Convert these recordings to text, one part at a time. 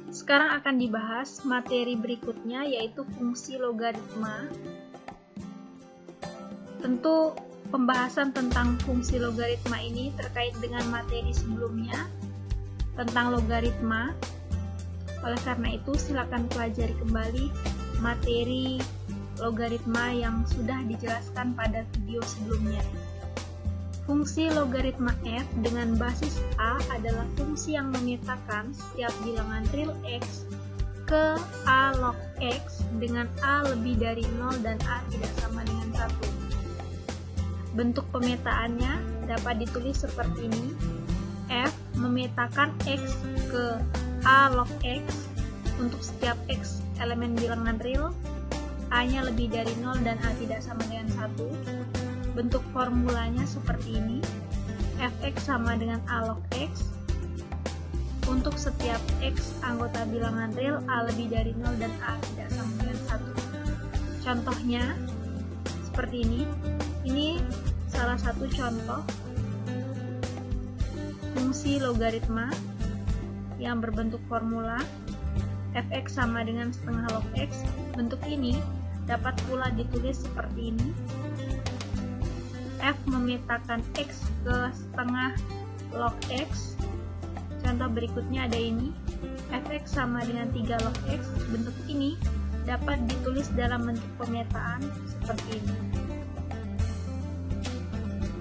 Sekarang akan dibahas materi berikutnya, yaitu fungsi logaritma. Tentu pembahasan tentang fungsi logaritma ini terkait dengan materi sebelumnya tentang logaritma. Oleh karena itu, silakan pelajari kembali materi logaritma yang sudah dijelaskan pada video sebelumnya. Fungsi logaritma f dengan basis a adalah fungsi yang memetakan setiap bilangan real x ke a log x dengan a lebih dari 0 dan a tidak sama dengan 1. Bentuk pemetaannya dapat ditulis seperti ini. F memetakan x ke a log x untuk setiap x elemen bilangan real, a-nya lebih dari 0 dan a tidak sama dengan 1. Bentuk formulanya seperti ini. Fx sama dengan a log x untuk setiap x anggota bilangan real, a lebih dari 0 dan a tidak sama dengan 1. Contohnya seperti ini. Ini salah satu contoh fungsi logaritma yang berbentuk formula. Fx sama dengan setengah log x. Bentuk ini dapat pula ditulis seperti ini. F memetakan x ke setengah log x. Contoh berikutnya ada ini. Fx sama dengan 3 log x. Bentuk ini dapat ditulis dalam bentuk pemetaan seperti ini.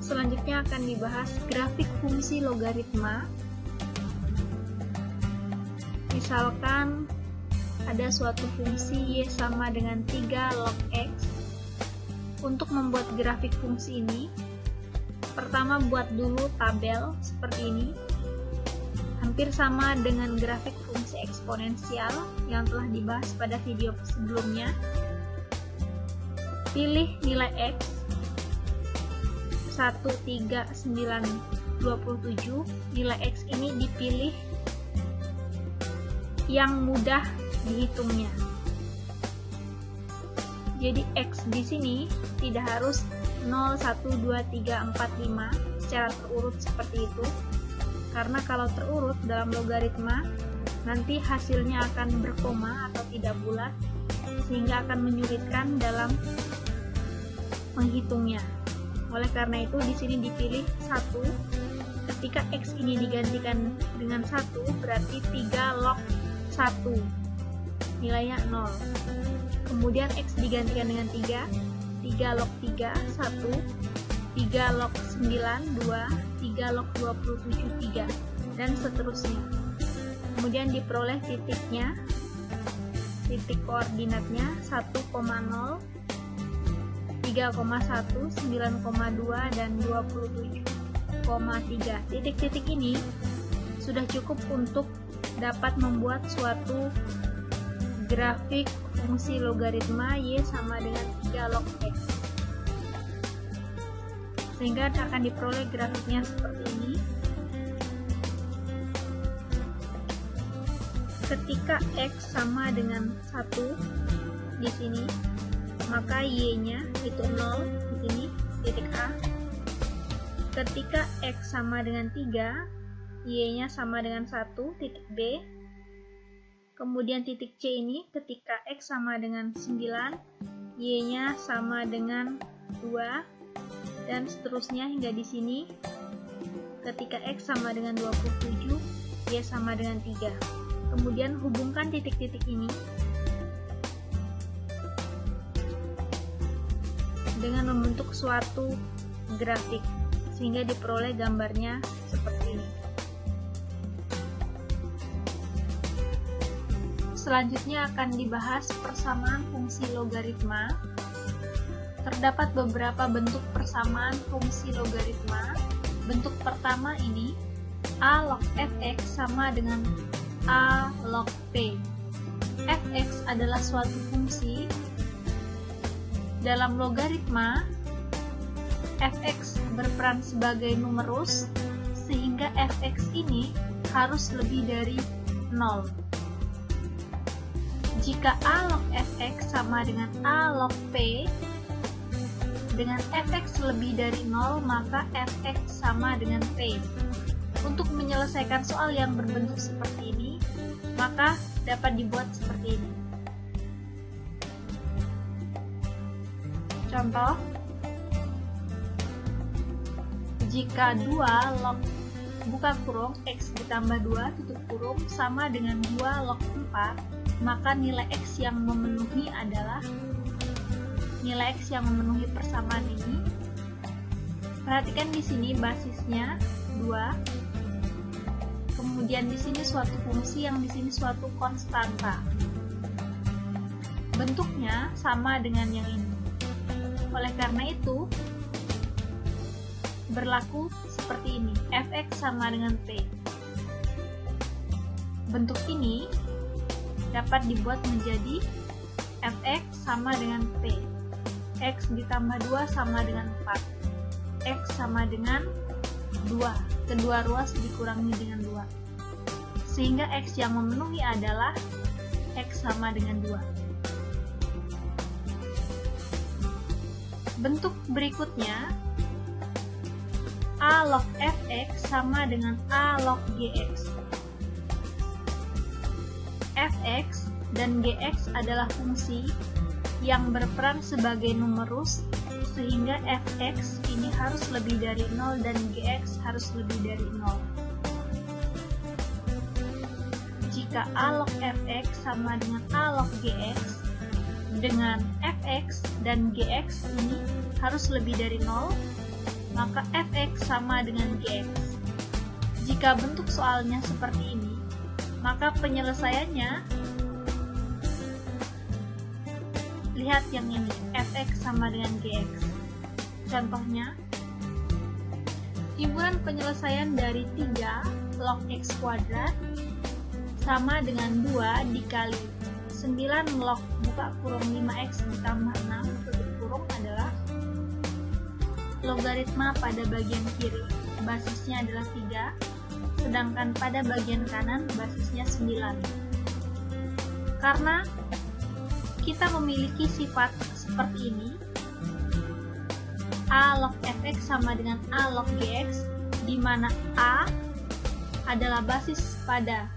Selanjutnya akan dibahas grafik fungsi logaritma. Misalkan ada suatu fungsi y sama dengan 3 log x. Untuk membuat grafik fungsi ini, pertama buat dulu tabel seperti ini, hampir sama dengan grafik fungsi eksponensial yang telah dibahas pada video sebelumnya. Pilih nilai x 1, 3, 9, 27. Nilai x ini dipilih yang mudah dihitungnya. Jadi x di sini tidak harus 0, 1, 2, 3, 4, 5 secara terurut seperti itu. Karena kalau terurut dalam logaritma, nanti hasilnya akan berkoma atau tidak bulat, sehingga akan menyulitkan dalam menghitungnya. Oleh karena itu, di sini dipilih 1. Ketika x ini digantikan dengan 1, berarti 3 log 1. Nilainya 0. Kemudian x digantikan dengan 3 log 3, 1, 3 log 9, 2, 3 log 27, 3, dan seterusnya. Kemudian diperoleh titiknya, titik koordinatnya 1,0, 3,1, 9,2, dan 27,3. Titik-titik ini sudah cukup untuk dapat membuat suatu grafik fungsi logaritma y sama dengan 3 log x, sehingga akan diperoleh grafiknya seperti ini. Ketika x sama dengan 1 di sini, maka y-nya itu 0 di sini, titik A. Ketika x sama dengan 3, y-nya sama dengan 1, titik B. Kemudian titik C ini ketika x sama dengan 9, y-nya sama dengan 2, dan seterusnya hingga di sini. Ketika x sama dengan 27, y sama dengan 3. Kemudian hubungkan titik-titik ini dengan membentuk suatu grafik, sehingga diperoleh gambarnya seperti ini. Selanjutnya akan dibahas persamaan fungsi logaritma. Terdapat beberapa bentuk persamaan fungsi logaritma. Bentuk pertama ini, a log fx sama dengan a log p. Fx adalah suatu fungsi. Dalam logaritma, fx berperan sebagai numerus, sehingga fx ini harus lebih dari 0. Jika a log fx sama dengan a log p, dengan fx lebih dari 0, maka fx sama dengan p. Untuk menyelesaikan soal yang berbentuk seperti ini, maka dapat dibuat seperti ini. Contoh, jika 2 log buka kurung X ditambah 2 tutup kurung sama dengan 2 log 4, maka nilai X yang memenuhi adalah nilai X yang memenuhi persamaan ini. Perhatikan di sini basisnya 2, kemudian di sini suatu fungsi, yang di sini suatu konstanta. Bentuknya sama dengan yang ini. Oleh karena itu, berlaku seperti ini, fx sama dengan p. Bentuk ini dapat dibuat menjadi fx sama dengan p. X ditambah 2 sama dengan 4. X sama dengan 2. Kedua ruas dikurangi dengan 2. Sehingga X yang memenuhi adalah X sama dengan 2. Bentuk berikutnya, A log fx sama dengan A log gx. Fx dan gx adalah fungsi yang berperan sebagai numerus, sehingga fx ini harus lebih dari 0 dan gx harus lebih dari 0. Jika A log fx sama dengan A log gx, dengan fx dan gx ini harus lebih dari 0, maka fx sama dengan gx. Jika bentuk soalnya seperti ini, maka penyelesaiannya lihat yang ini, fx sama dengan gx. Contohnya, timbulkan penyelesaian dari 3 log x kuadrat sama dengan 2 dikali 9 log buka kurung 5x ditambah 6 tutup kurung adalah logaritma pada bagian kiri basisnya adalah 3, sedangkan pada bagian kanan basisnya 9. Karena kita memiliki sifat seperti ini, A log fx sama dengan A log gx, di mana A adalah basis pada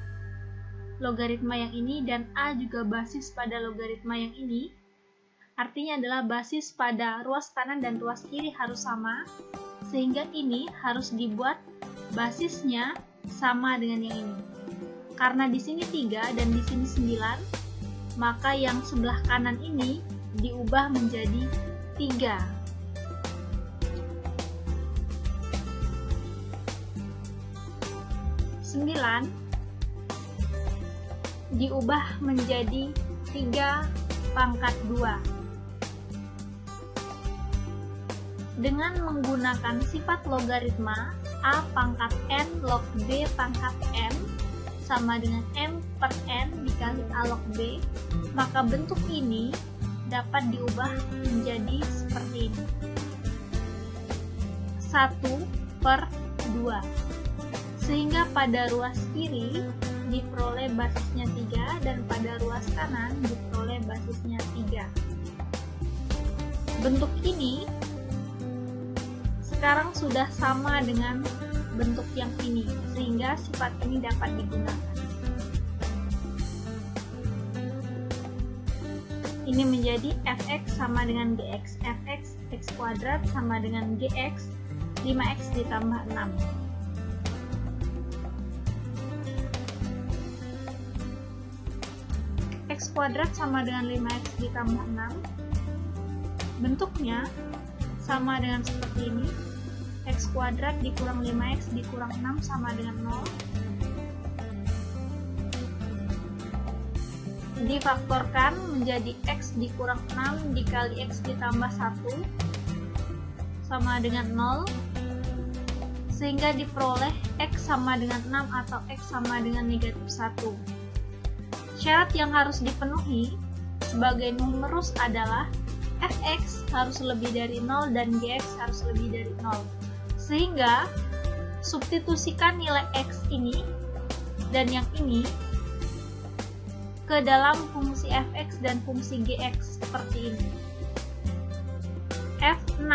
logaritma yang ini dan A juga basis pada logaritma yang ini, artinya adalah basis pada ruas kanan dan ruas kiri harus sama, sehingga ini harus dibuat basisnya sama dengan yang ini. Karena di sini 3 dan di sini 9, maka yang sebelah kanan ini diubah menjadi 3. Diubah menjadi 3 pangkat 2. Dengan menggunakan sifat logaritma A pangkat N log B pangkat N sama dengan M per N dikali A log B, maka bentuk ini dapat diubah menjadi seperti ini, 1/2. Sehingga pada ruas kiri diperoleh basisnya 3 dan pada ruas kanan diperoleh basisnya 3. Bentuk ini sekarang sudah sama dengan bentuk yang ini, sehingga sifat ini dapat digunakan. Ini menjadi fx sama dengan gx. Fx x kuadrat sama dengan gx 5x ditambah 6. X kuadrat sama dengan 5x ditambah 6. Bentuknya sama dengan seperti ini. X kuadrat dikurang 5x dikurang 6 sama dengan 0. Difaktorkan menjadi x dikurang 6 dikali x ditambah 1 sama dengan 0. Sehingga diperoleh x sama dengan 6 atau x sama dengan negatif 1. Syarat yang harus dipenuhi sebagai numerus adalah fx harus lebih dari 0 dan gx harus lebih dari 0. Sehingga substitusikan nilai x ini dan yang ini ke dalam fungsi fx dan fungsi gx seperti ini. F6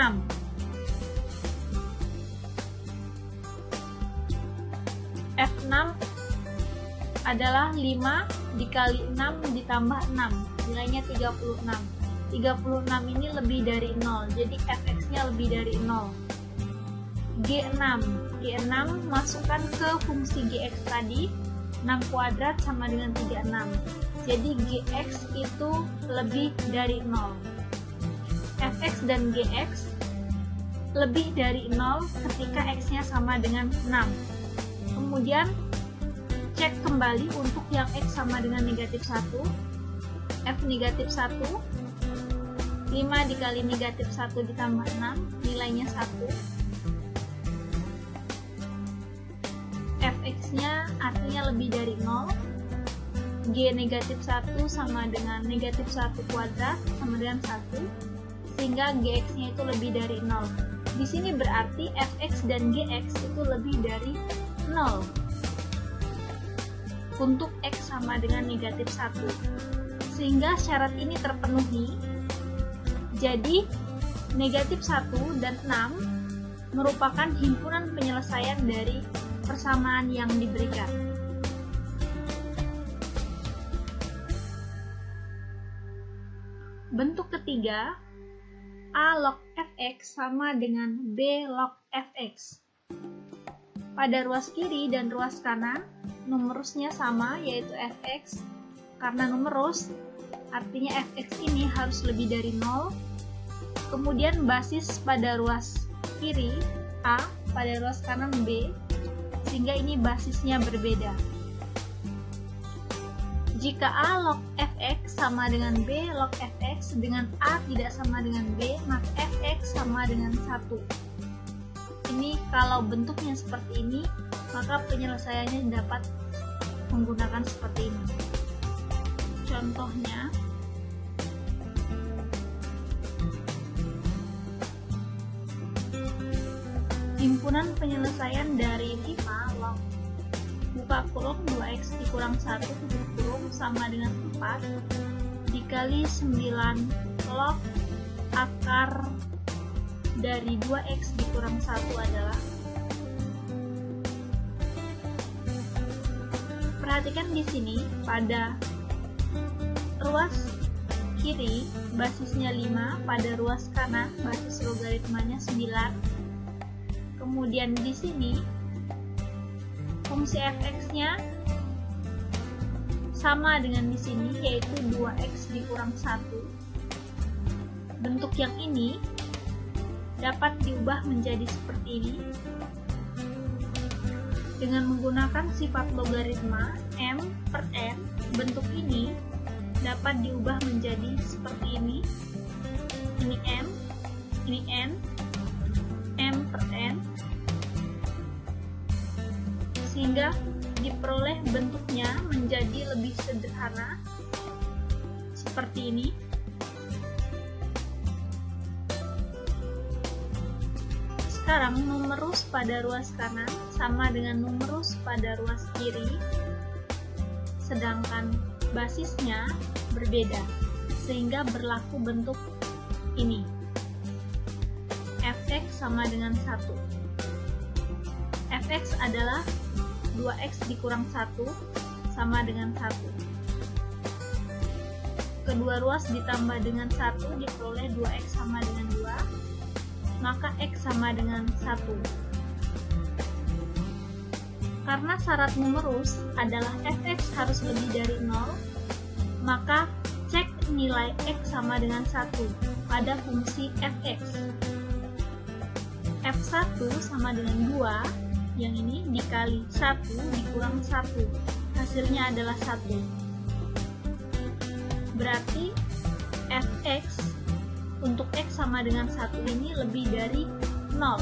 adalah 5 dikali 6 ditambah 6, nilainya 36. 36 ini lebih dari 0, jadi fx-nya lebih dari 0. G6 masukkan ke fungsi gx tadi, 6 kuadrat sama dengan 36. Jadi gx itu lebih dari 0. Fx dan gx lebih dari 0 ketika x-nya sama dengan 6. Kemudian cek kembali untuk yang x sama dengan negatif 1. F negatif 1, 5 dikali negatif 1 ditambah 6, nilainya 1. Fx-nya artinya lebih dari 0. G negatif 1 sama dengan negatif 1 kuadrat sama dengan 1, sehingga gx-nya itu lebih dari 0. Di sini berarti fx dan gx itu lebih dari 0 untuk x sama dengan negatif 1, sehingga syarat ini terpenuhi. Jadi negatif 1 dan 6 merupakan himpunan penyelesaian dari persamaan yang diberikan. Bentuk ketiga, A log fx sama dengan B log fx. Pada ruas kiri dan ruas kanan, numerusnya sama, yaitu fx. Karena numerus, artinya fx ini harus lebih dari 0. Kemudian basis pada ruas kiri A, pada ruas kanan B, sehingga ini basisnya berbeda. Jika A log fx sama dengan B log fx dengan A tidak sama dengan B, maka fx sama dengan 1. Ini kalau bentuknya seperti ini, maka penyelesaiannya dapat menggunakan seperti ini. Contohnya, himpunan penyelesaian dari 5 log buka kurung 2x dikurang 1 tutup kurung sama dengan 4 dikali 9 log akar dari 2x dikurang 1 adalah, perhatikan di sini pada ruas kiri basisnya 5, pada ruas kanan basis logaritmanya 9. Kemudian di sini fungsi fx-nya sama dengan di sini, yaitu 2x dikurang 1. Bentuk yang ini dapat diubah menjadi seperti ini dengan menggunakan sifat logaritma m per n. Bentuk ini dapat diubah menjadi seperti ini. Ini m, ini n, m per n, sehingga diperoleh bentuknya menjadi lebih sederhana seperti ini. Sekarang numerus pada ruas kanan sama dengan numerus pada ruas kiri, sedangkan basisnya berbeda, sehingga berlaku bentuk ini. Fx sama dengan 1. Fx adalah 2x dikurang 1 sama dengan 1. Kedua ruas ditambah dengan 1 diperoleh 2x sama dengan 2, maka x sama dengan 1. Karena syarat numerus adalah fx harus lebih dari 0, maka cek nilai x sama dengan 1 pada fungsi fx. F1 sama dengan 2, yang ini dikali 1 dikurang 1, hasilnya adalah 1. Berarti fx untuk x sama dengan 1 ini lebih dari 0.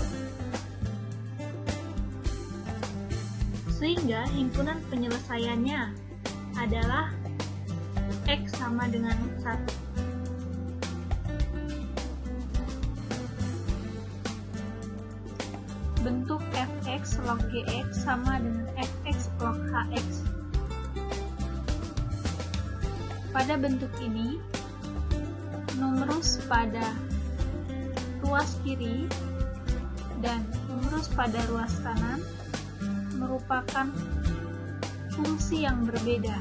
Sehingga himpunan penyelesaiannya adalah x sama dengan 1. Bentuk fx log gx sama dengan fx log hx. Pada bentuk ini, numerus pada ruas kiri dan numerus pada ruas kanan merupakan fungsi yang berbeda,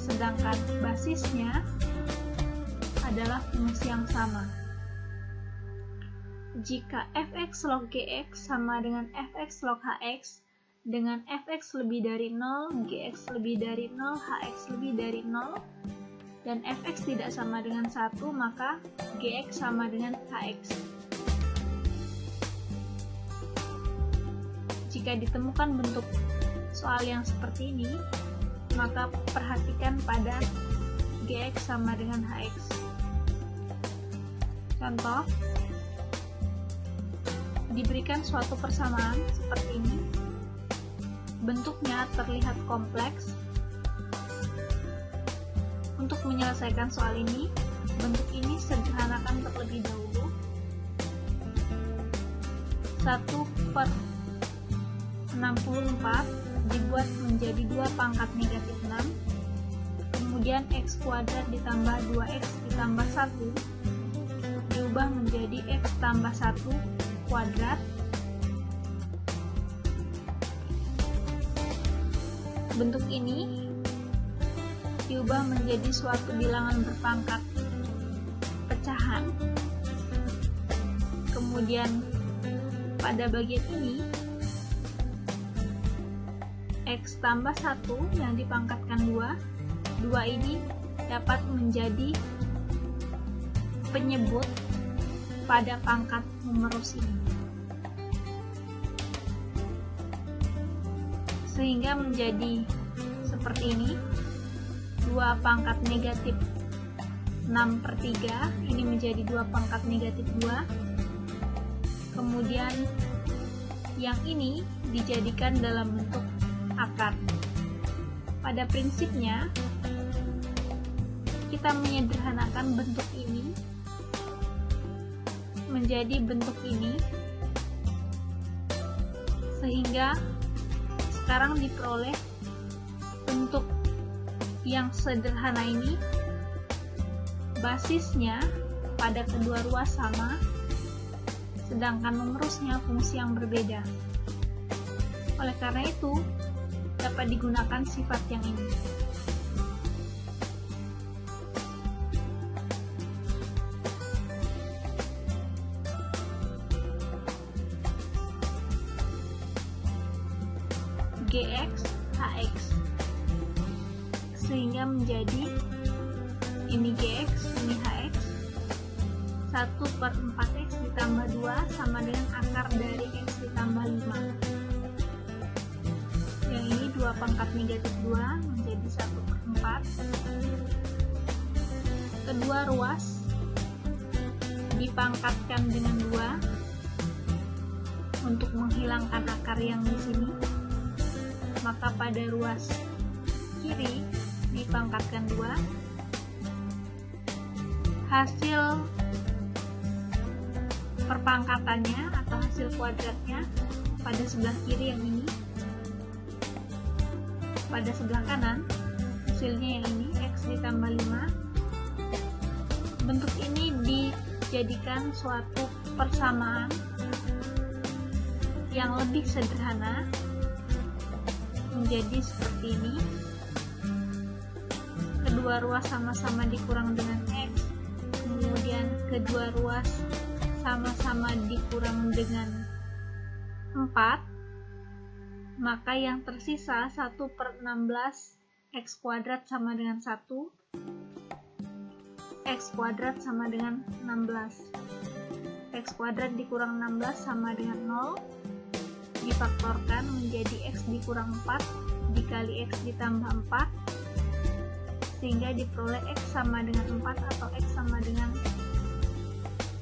sedangkan basisnya adalah fungsi yang sama. Jika fx log gx sama dengan fx log hx, dengan fx lebih dari 0, gx lebih dari 0, hx lebih dari 0, dan fx tidak sama dengan 1, maka gx sama dengan hx. Jika ditemukan bentuk soal yang seperti ini, maka perhatikan pada gx sama dengan hx. Contoh, diberikan suatu persamaan seperti ini, bentuknya terlihat kompleks. Untuk menyelesaikan soal ini, bentuk ini sederhanakan terlebih dahulu. 1/64 dibuat menjadi 2 pangkat negatif 6, kemudian x kuadrat ditambah 2x ditambah 1 diubah menjadi x tambah 1 kuadrat. Bentuk ini diubah menjadi suatu bilangan berpangkat pecahan. Kemudian pada bagian ini x tambah 1 yang dipangkatkan 2 ini dapat menjadi penyebut pada pangkat numerus ini, sehingga menjadi seperti ini. 2 pangkat negatif 6/3 ini menjadi 2 pangkat negatif 2. Kemudian yang ini dijadikan dalam bentuk akar. Pada prinsipnya kita menyederhanakan bentuk ini menjadi bentuk ini, sehingga sekarang diperoleh bentuk yang sederhana ini. Basisnya pada kedua ruas sama, sedangkan numerusnya fungsi yang berbeda. Oleh karena itu, dapat digunakan sifat yang ini. Gx, hx, sehingga menjadi ini gx, ini hx. 1/4x ditambah 2 sama dengan akar dari x ditambah 5. Yang ini 2 pangkat negatif 2 menjadi 1/4. Kedua ruas dipangkatkan dengan 2 untuk menghilangkan akar yang di sini. Maka pada ruas kiri dipangkatkan 2. Hasil perpangkatannya atau hasil kuadratnya pada sebelah kiri yang ini, pada sebelah kanan hasilnya yang ini x ditambah 5. Bentuk ini dijadikan suatu persamaan yang lebih sederhana menjadi seperti ini. Kedua ruas sama-sama dikurang dengan x, kemudian kedua ruas sama-sama dikurang dengan 4, maka yang tersisa 1/16 x kuadrat sama dengan 1, x kuadrat sama dengan 16. X kuadrat dikurang 16 sama dengan 0, difaktorkan menjadi x dikurang 4 dikali x ditambah 4, sehingga diperoleh x sama dengan 4 atau x sama dengan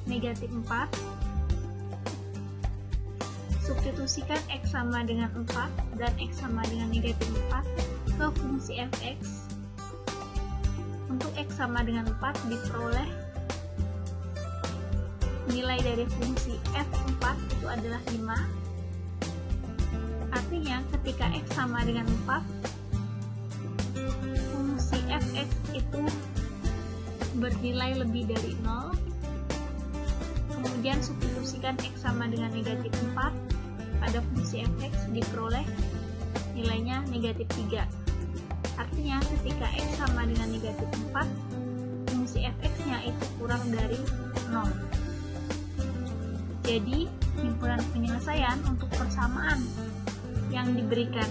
negatif 4. Substitusikan x sama dengan 4 dan x sama dengan negatif 4 ke fungsi fx. Untuk x sama dengan 4 diperoleh nilai dari fungsi f4 itu adalah 5. Artinya ketika x sama dengan 4, fungsi fx itu bernilai lebih dari 0. Kemudian substitusikan x sama dengan negatif 4 pada fungsi fx, diperoleh nilainya negatif 3. Artinya ketika X sama dengan negatif 4, fungsi f(x)-nya itu kurang dari 0. Jadi, himpunan penyelesaian untuk persamaan yang diberikan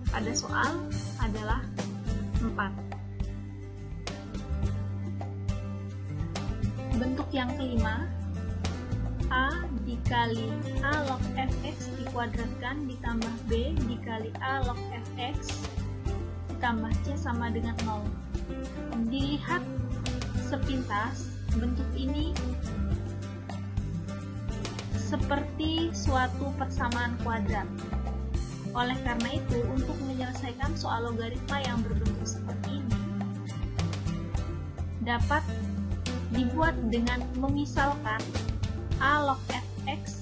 pada soal adalah 4. Bentuk yang kelima, A dikali A log fx dikuadratkan ditambah B dikali A log fx ditambah C sama dengan 0. Dilihat sepintas, bentuk ini seperti suatu persamaan kuadrat. Oleh karena itu, untuk menyelesaikan soal logaritma yang berbentuk seperti ini, dapat dibuat dengan memisalkan A log fx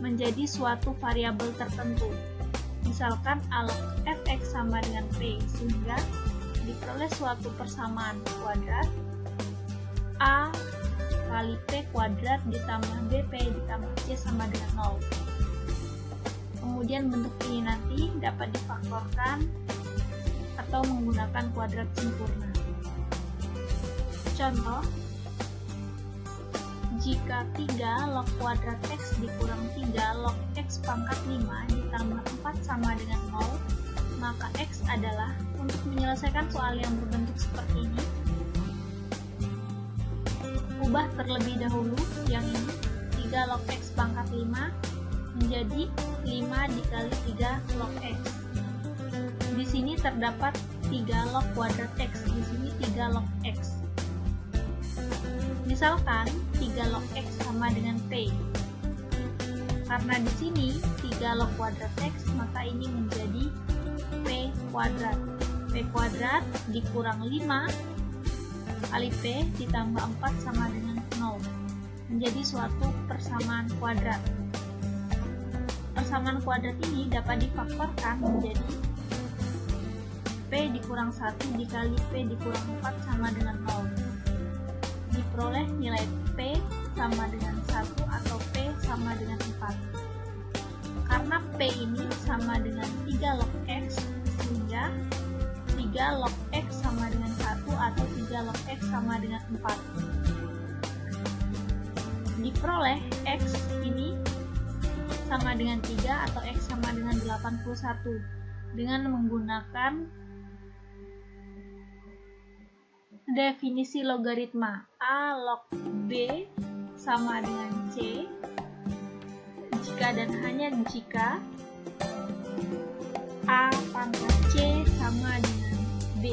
menjadi suatu variabel tertentu. Misalkan A log fx sama dengan P, sehingga diperoleh suatu persamaan kuadrat A kali P kuadrat ditambah BP ditambah C sama dengan 0. Kemudian bentuk ini nanti dapat difaktorkan atau menggunakan kuadrat sempurna. Contoh, jika 3 log kuadrat X dikurang 3 log X pangkat 5 ditambah 4 sama dengan 0, maka X adalah, untuk menyelesaikan soal yang berbentuk seperti ini, ubah terlebih dahulu yang ini, 3 log X pangkat 5 menjadi 5 dikali 3 log X. Di sini terdapat 3 log kuadrat X, di sini 3 log X. Misalkan 3 log X sama dengan P. Karena di sini 3 log kuadrat X, maka ini menjadi P kuadrat. P kuadrat dikurang 5 kali P ditambah 4 sama dengan 0. Menjadi suatu persamaan kuadrat. Persamaan kuadrat ini dapat difaktorkan menjadi P dikurang 1 dikali P dikurang 4 sama dengan 0. Diperoleh nilai P sama dengan 1 atau P sama dengan 4. Karena P ini sama dengan 3 log X, sehingga 3 log X sama dengan 1 atau 3 log X sama dengan 4. Diperoleh X ini sama dengan 3 atau X sama dengan 81 dengan menggunakan definisi logaritma A log B sama dengan C jika dan hanya jika A pangkat C sama dengan B.